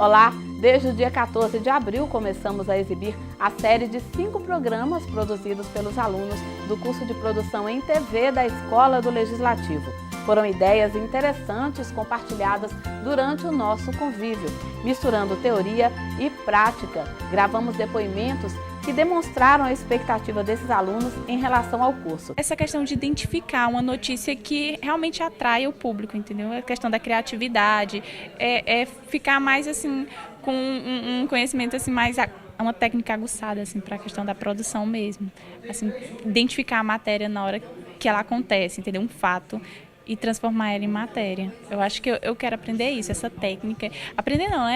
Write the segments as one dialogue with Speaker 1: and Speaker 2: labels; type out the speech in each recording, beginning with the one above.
Speaker 1: Olá! Desde o dia 14 de abril começamos a exibir a série de 5 programas produzidos pelos alunos do curso de produção em TV da Escola do Legislativo. Foram ideias interessantes compartilhadas durante o nosso convívio, misturando teoria e prática. Gravamos depoimentos que demonstraram a expectativa desses alunos em relação ao curso.
Speaker 2: Essa questão de identificar uma notícia que realmente atrai o público, entendeu? A questão da criatividade, ficar mais assim, com um conhecimento assim, mais uma técnica aguçada assim, para a questão da produção mesmo. Assim, identificar a matéria na hora que ela acontece, entendeu? Um fato. E transformar ela em matéria. Eu acho que eu quero aprender isso, essa técnica. Aprender não,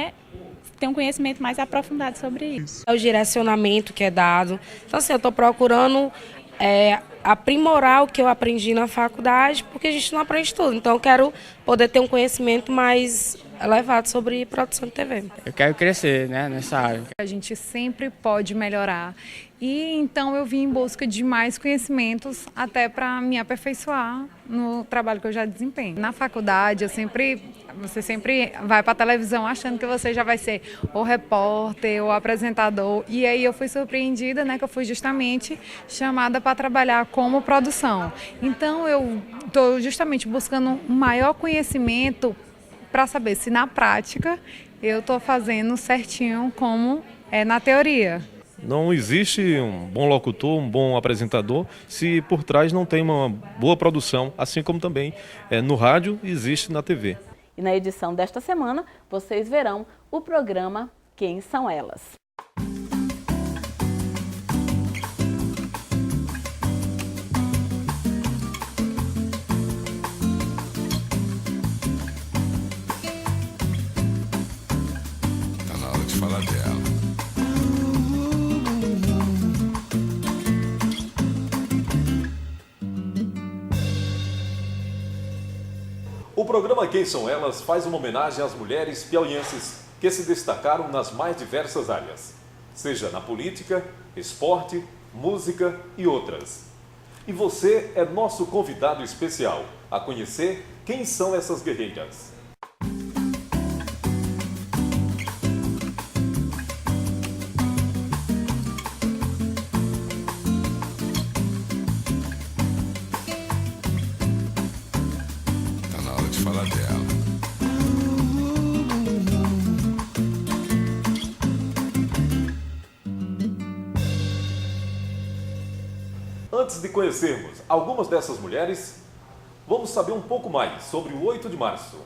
Speaker 2: ter um conhecimento mais aprofundado sobre isso.
Speaker 3: É o direcionamento que é dado. Então, assim, eu estou procurando aprimorar o que eu aprendi na faculdade, porque a gente não aprende tudo. Então, eu quero poder ter um conhecimento mais elevado sobre produção de TV.
Speaker 4: Eu quero crescer, nessa área.
Speaker 5: A gente sempre pode melhorar. E então eu vim em busca de mais conhecimentos até para me aperfeiçoar no trabalho que eu já desempenho. Na faculdade, você sempre vai para a televisão achando que você já vai ser o repórter, o apresentador. E aí eu fui surpreendida, que eu fui justamente chamada para trabalhar como produção. Então eu estou justamente buscando um maior conhecimento para saber se na prática eu estou fazendo certinho como é na teoria.
Speaker 6: Não existe um bom locutor, um bom apresentador, se por trás não tem uma boa produção, assim como também no rádio existe na TV.
Speaker 1: E na edição desta semana, vocês verão o programa Quem São Elas?
Speaker 7: Tá na hora de falar dela.
Speaker 8: O programa Quem São Elas faz uma homenagem às mulheres piauienses que se destacaram nas mais diversas áreas, seja na política, esporte, música e outras. E você é nosso convidado especial a conhecer quem são essas guerreiras.
Speaker 7: Falar dela.
Speaker 8: Antes de conhecermos algumas dessas mulheres, vamos saber um pouco mais sobre o 8 de março,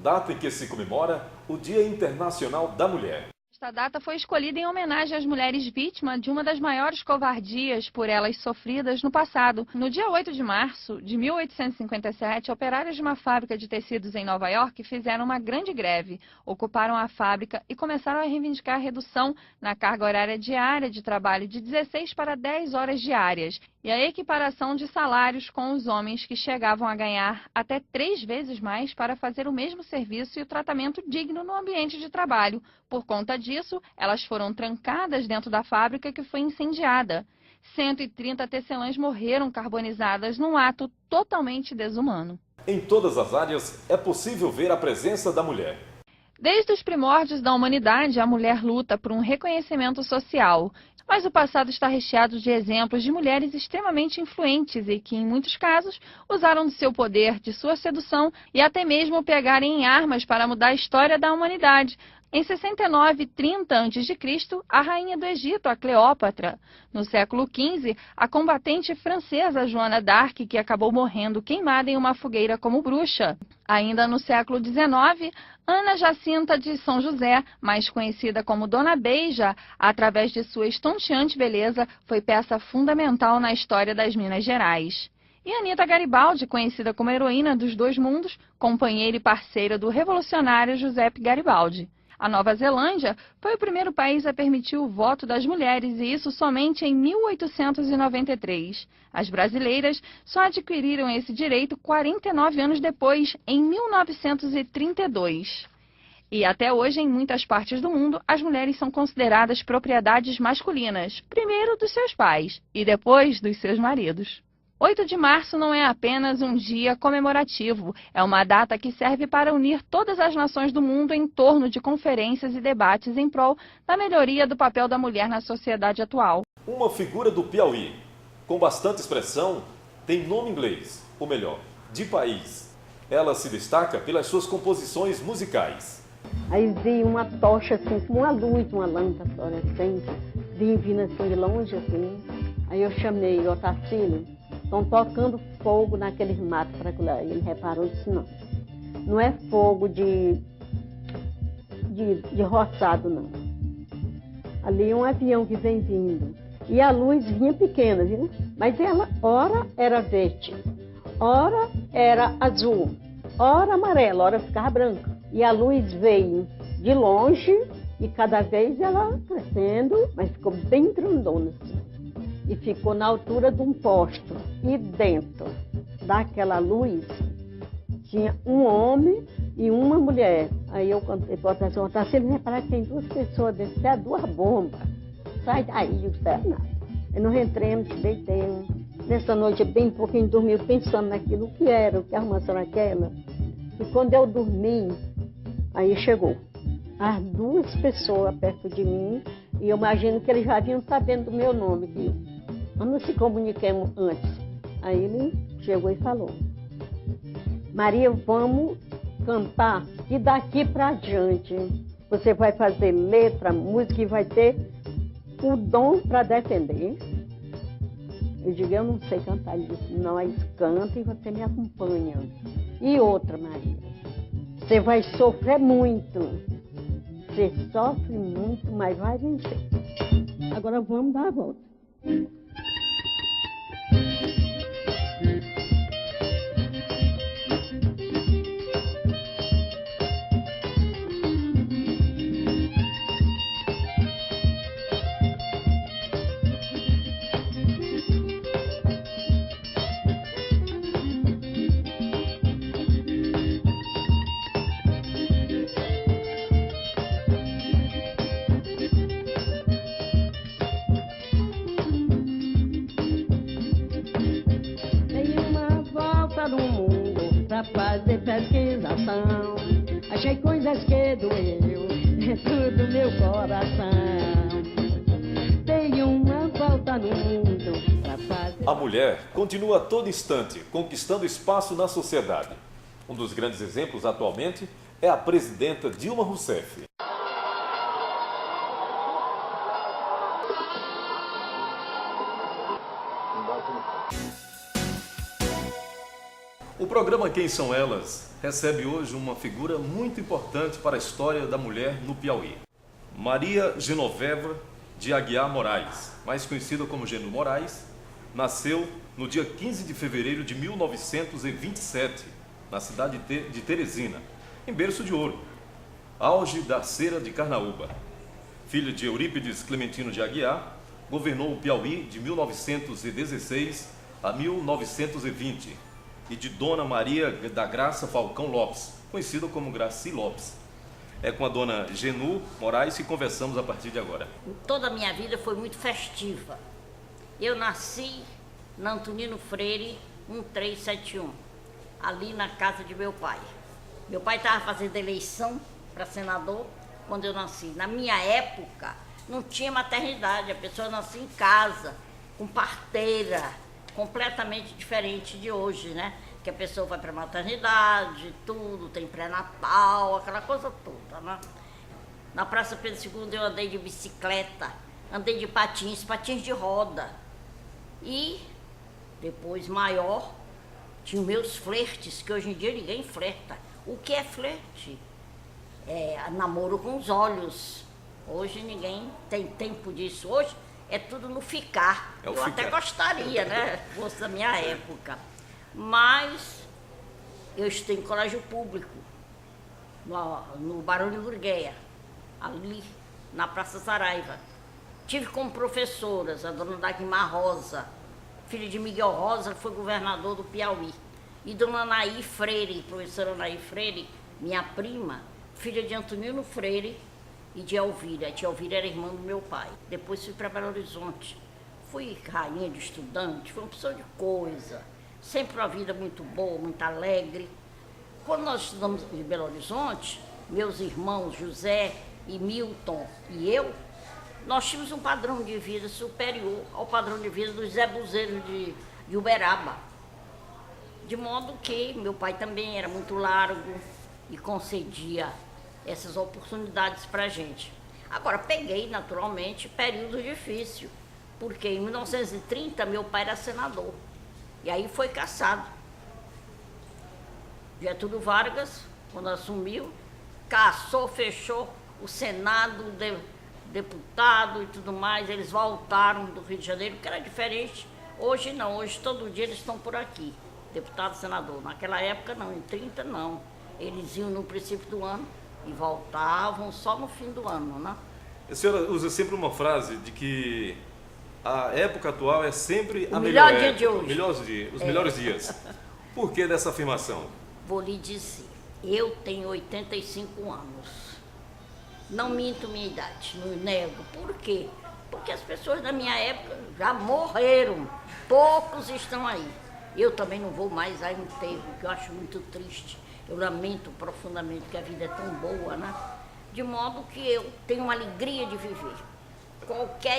Speaker 8: data em que se comemora o Dia Internacional da Mulher.
Speaker 9: Esta data foi escolhida em homenagem às mulheres vítimas de uma das maiores covardias por elas sofridas no passado. No dia 8 de março de 1857, operários de uma fábrica de tecidos em Nova York fizeram uma grande greve, ocuparam a fábrica e começaram a reivindicar a redução na carga horária diária de trabalho de 16 para 10 horas diárias e a equiparação de salários com os homens que chegavam a ganhar até 3 vezes mais para fazer o mesmo serviço e o tratamento digno no ambiente de trabalho. Por conta disso, elas foram trancadas dentro da fábrica que foi incendiada. 130 tecelãs morreram carbonizadas num ato totalmente desumano.
Speaker 8: Em todas as áreas é possível ver a presença da mulher.
Speaker 9: Desde os primórdios da humanidade, a mulher luta por um reconhecimento social. Mas o passado está recheado de exemplos de mulheres extremamente influentes e que, em muitos casos, usaram do seu poder, de sua sedução e até mesmo pegarem em armas para mudar a história da humanidade. Em 69 e 30 a.C., a rainha do Egito, a Cleópatra. No século XV, a combatente francesa Joana d'Arc, que acabou morrendo queimada em uma fogueira como bruxa. Ainda no século XIX, Ana Jacinta de São José, mais conhecida como Dona Beija, através de sua estonteante beleza, foi peça fundamental na história das Minas Gerais. E Anita Garibaldi, conhecida como heroína dos dois mundos, companheira e parceira do revolucionário Giuseppe Garibaldi. A Nova Zelândia foi o primeiro país a permitir o voto das mulheres, e isso somente em 1893. As brasileiras só adquiriram esse direito 49 anos depois, em 1932. E até hoje, em muitas partes do mundo, as mulheres são consideradas propriedades masculinas, primeiro dos seus pais e depois dos seus maridos. 8 de março não é apenas um dia comemorativo, é uma data que serve para unir todas as nações do mundo em torno de conferências e debates em prol da melhoria do papel da mulher na sociedade atual.
Speaker 8: Uma figura do Piauí, com bastante expressão, tem nome inglês, ou melhor, de país. Ela se destaca pelas suas composições musicais.
Speaker 10: Aí vi uma tocha assim, como uma luz, uma lâmpada fluorescente, vindo assim de longe assim. Aí eu chamei o Otacílio, estão tocando fogo naqueles matos para lá. Ele reparou e disse, não é fogo de roçado não. Ali é um avião que vem vindo. E a luz vinha pequena, viu? Mas ela, ora era verde, ora era azul, ora amarela, ora ficava branca. E a luz veio de longe e cada vez ela crescendo, mas ficou bem grandona assim. E ficou na altura de um posto. E dentro daquela luz tinha um homem e uma mulher. Aí eu contei para o Otacílio, Otacílio, reparar que tem 2 pessoas dentro, é 2 bombas. Sai daí, o céu nada. Aí nós entramos, deitemos. Nessa noite, bem pouquinho dormiu, pensando naquilo, o que era, o que arrumação aquela. E quando eu dormi, aí chegou as 2 pessoas perto de mim, e eu imagino que eles já vinham sabendo do meu nome, que nós não se comuniquemos antes. Aí ele chegou e falou, Maria, vamos cantar, e daqui para adiante você vai fazer letra, música e vai ter o dom para defender. Eu digo, eu não sei cantar. Ele disse, nós canta e você me acompanha. E outra, Maria, você vai sofrer muito. Você sofre muito, mas vai vencer. Agora vamos dar a volta. Fazer pesquisação, achei coisas que doeu dentro do meu coração. Tem uma volta no mundo pra fazer.
Speaker 8: A mulher continua a todo instante conquistando espaço na sociedade. Um dos grandes exemplos atualmente é a presidenta Dilma Rousseff. O programa Quem São Elas recebe hoje uma figura muito importante para a história da mulher no Piauí. Maria Genoveva de Aguiar Moraes, mais conhecida como Genu Moraes, nasceu no dia 15 de fevereiro de 1927, na cidade de Teresina, em Berço de Ouro, auge da cera de Carnaúba. Filha de Eurípides Clementino de Aguiar, governou o Piauí de 1916 a 1920, e de Dona Maria da Graça Falcão Lopes, conhecida como Graci Lopes. É com a Dona Genu Moraes que conversamos a partir de agora.
Speaker 11: Toda a minha vida foi muito festiva. Eu nasci na Antonino Freire 1371, ali na casa de meu pai. Meu pai estava fazendo eleição para senador quando eu nasci. Na minha época, não tinha maternidade, a pessoa nascia em casa, com parteira, completamente diferente de hoje, né? Que a pessoa vai para a maternidade, tudo, tem pré-natal, aquela coisa toda, né? Na Praça Pedro II eu andei de bicicleta, andei de patins de roda. E depois maior, tinha os meus flertes, que hoje em dia ninguém flerta. O que é flerte? É namoro com os olhos. Hoje ninguém tem tempo disso. Hoje é tudo no ficar. Eu até gostaria, né? Fosse da minha época. Mas eu estudei em colégio público, no Barão de Gurgueia, ali na Praça Saraiva. Tive como professoras a dona Dagmar Rosa, filha de Miguel Rosa, que foi governador do Piauí. E dona Anaí Freire, professora Anaí Freire, minha prima, filha de Antonino Freire e de Elvira. A tia Elvira era irmã do meu pai. Depois fui para Belo Horizonte. fui rainha de estudante, fui uma pessoa de coisa, sempre uma vida muito boa, muito alegre. Quando nós estudamos em Belo Horizonte, meus irmãos José e Milton e eu, nós tínhamos um padrão de vida superior ao padrão de vida dos Zé Buzeiros de Uberaba. De modo que meu pai também era muito largo e concedia essas oportunidades para a gente. Agora, peguei, naturalmente, período difícil, porque em 1930 meu pai era senador, e aí foi cassado. Getúlio Vargas, quando assumiu, cassou, fechou o Senado, deputado e tudo mais, eles voltaram do Rio de Janeiro, que era diferente. Hoje não, hoje todo dia eles estão por aqui, deputado, senador. Naquela época não, em 30 não. Eles iam no princípio do ano e voltavam só no fim do ano, né?
Speaker 6: A senhora usa sempre uma frase de que a época atual é sempre a
Speaker 11: melhor
Speaker 6: melhor
Speaker 11: dia
Speaker 6: época,
Speaker 11: de hoje.
Speaker 6: os melhores dias. Por que dessa afirmação?
Speaker 11: Vou lhe dizer, eu tenho 85 anos. Não minto minha idade, não nego. Por quê? Porque as pessoas da minha época já morreram. Poucos estão aí. Eu também não vou mais a enterro, que eu acho muito triste. Eu lamento profundamente que a vida é tão boa, né? De modo que eu tenho uma alegria de viver.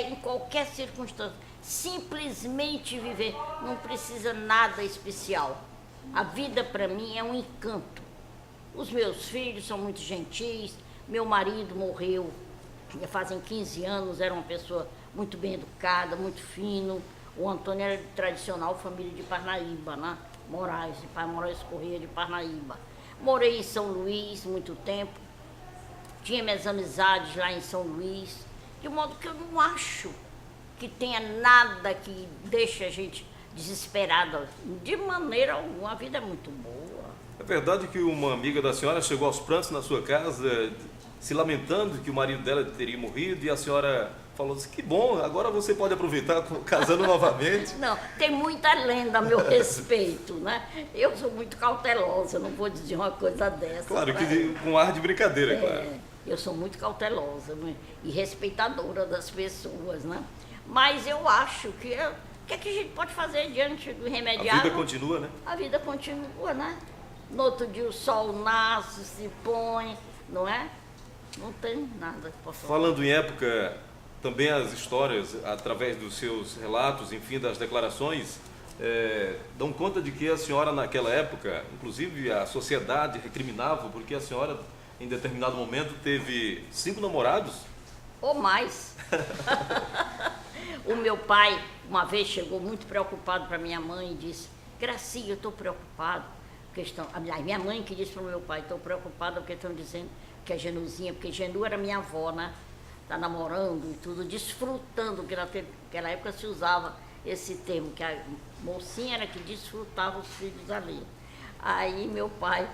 Speaker 11: Em qualquer circunstância. Simplesmente viver. Não precisa nada especial. A vida para mim é um encanto. Os meus filhos são muito gentis. Meu marido morreu, já fazem 15 anos, era uma pessoa muito bem educada, muito fino. O Antônio era de tradicional família de Parnaíba, né? Moraes, de pai Moraes Corrêa de Parnaíba. Morei em São Luís muito tempo, tinha minhas amizades lá em São Luís, de modo que eu não acho que tenha nada que deixe a gente desesperada. De maneira alguma, a vida é muito boa.
Speaker 6: É verdade que uma amiga da senhora chegou aos prantos na sua casa, se lamentando que o marido dela teria morrido, e a senhora falou assim, que bom, agora você pode aproveitar casando novamente.
Speaker 11: Não, tem muita lenda a meu respeito, né? Eu sou muito cautelosa, não vou dizer uma coisa dessa.
Speaker 6: Claro, que com ar de brincadeira, claro.
Speaker 11: Eu sou muito cautelosa e respeitadora das pessoas, né? Mas eu acho que o que é que a gente pode fazer diante do irremediável?
Speaker 6: A vida continua, né?
Speaker 11: A vida continua, né? No outro dia o sol nasce, se põe, não é? Não tem nada que possa...
Speaker 6: Falando em época, também as histórias, através dos seus relatos, enfim, das declarações, dão conta de que a senhora naquela época, inclusive a sociedade recriminava, porque a senhora, em determinado momento, teve 5 namorados?
Speaker 11: Ou mais. O meu pai, uma vez, chegou muito preocupado para minha mãe e disse, Gracinha, eu estou preocupado. Minha mãe que disse para o meu pai, estou preocupada porque estão dizendo que é Genuzinha, porque Genu era minha avó, né? Está namorando e tudo, desfrutando, que naquela época se usava esse termo, que a mocinha era que desfrutava os filhos ali. Aí meu pai,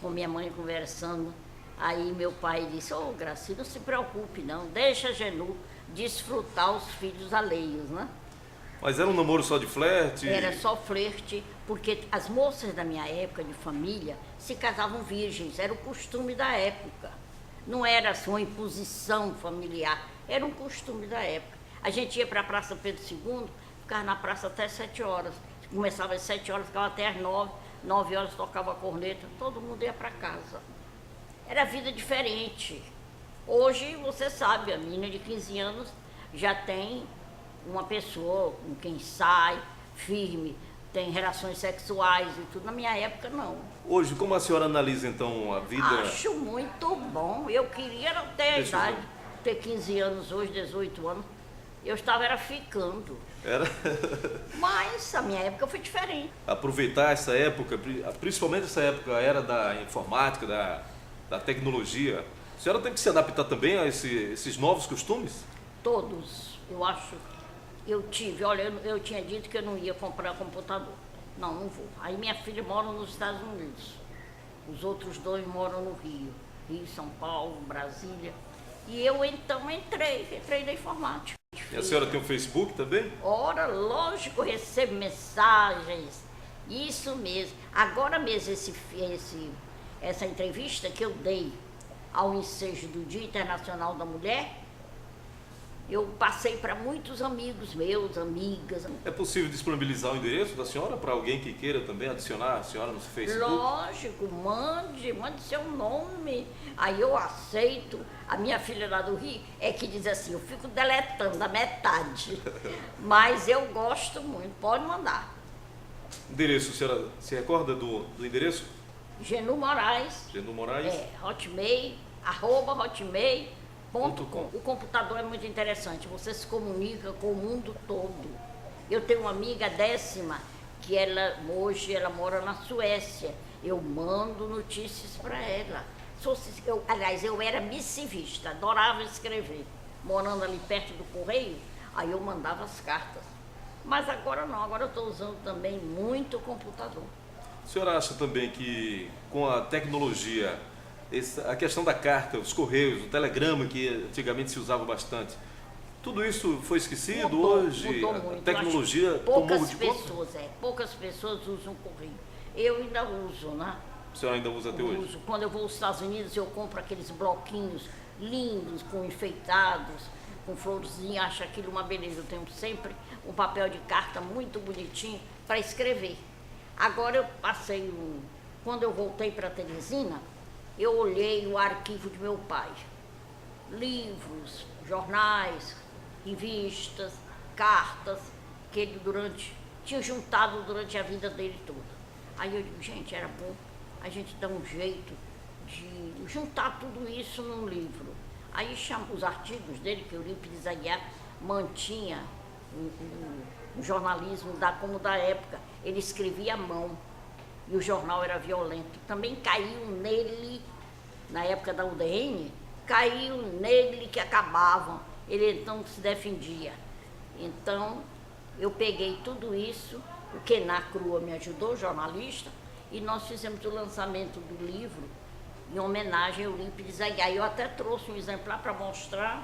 Speaker 11: com minha mãe conversando, aí meu pai disse, Gracinha, não se preocupe não, deixa a Genu desfrutar os filhos alheios, né?
Speaker 6: Mas era um namoro só de flerte?
Speaker 11: Era só flerte, porque as moças da minha época de família se casavam virgens, era o costume da época. Não era assim uma imposição familiar, era um costume da época. A gente ia para a Praça Pedro II, ficava na praça até 7 horas. Começava às 7 horas, ficava até às 9, 9 horas tocava a corneta, todo mundo ia para casa. Era vida diferente. Hoje, você sabe, a menina de 15 anos já tem uma pessoa com quem sai, firme, tem relações sexuais e tudo. Na minha época, não.
Speaker 6: Hoje, como a senhora analisa, então, a vida?
Speaker 11: Acho muito bom. Eu queria ter a idade, ter 15 anos hoje, 18 anos. Eu estava ficando.
Speaker 6: Era?
Speaker 11: Mas a minha época foi diferente.
Speaker 6: Aproveitar essa época, principalmente essa época, a era da informática, da tecnologia, a senhora tem que se adaptar também a esses novos costumes?
Speaker 11: Todos. Eu acho... Eu tinha dito que eu não ia comprar computador. Não, não vou. Aí minha filha mora nos Estados Unidos. Os outros 2 moram no Rio. Rio, São Paulo, Brasília. E eu então entrei na informática.
Speaker 6: E a senhora tem um Facebook também?
Speaker 11: Ora, lógico, eu recebo mensagens. Isso mesmo. Agora mesmo essa entrevista que eu dei ao ensejo do Dia Internacional da Mulher, Eu passei para muitos amigos meus, amigas.
Speaker 6: É possível disponibilizar o endereço da senhora para alguém que queira também adicionar a senhora no Facebook?
Speaker 11: Lógico, mande seu nome. Aí eu aceito. A minha filha lá do Rio é que diz assim, eu fico deletando a metade. Mas eu gosto muito, pode mandar.
Speaker 6: Endereço, a senhora se recorda do endereço?
Speaker 11: Genu Moraes.
Speaker 6: Genu Moraes.
Speaker 11: Hotmail, @hotmail.com. O computador é muito interessante, você se comunica com o mundo todo. Eu tenho uma amiga 10ª, que hoje ela mora na Suécia. Eu mando notícias para ela. Eu era missivista, adorava escrever. Morando ali perto do correio, aí eu mandava as cartas. Mas agora não, agora eu estou usando também muito o computador.
Speaker 6: A senhora acha também que com a tecnologia, a questão da carta, os correios, o telegrama, que antigamente se usava bastante, tudo isso foi esquecido hoje?
Speaker 11: Mudou muito.
Speaker 6: A tecnologia tomou de conta?
Speaker 11: Poucas pessoas usam correio. Eu ainda uso, né?
Speaker 6: A senhora ainda usa até hoje?
Speaker 11: Quando eu vou aos Estados Unidos, eu compro aqueles bloquinhos lindos, com enfeitados, com florzinha, acho aquilo uma beleza. Eu tenho sempre um papel de carta muito bonitinho para escrever. Agora eu passei, quando eu voltei para Teresina, eu olhei o arquivo de meu pai. Livros, jornais, revistas, cartas, que ele tinha juntado durante a vida dele toda. Aí eu digo, gente, era bom a gente dar um jeito de juntar tudo isso num livro. Aí os artigos dele, que Eurípides Aguiar mantinha o jornalismo como da época, ele escrevia à mão e o jornal era violento. Também caiu nele, na época da UDN, caiu nele que acabavam. Ele então se defendia. Então eu peguei tudo isso, o Kená Crua me ajudou, jornalista, e nós fizemos o lançamento do livro em homenagem a Eurípides Aguiar. Eu até trouxe um exemplar para mostrar.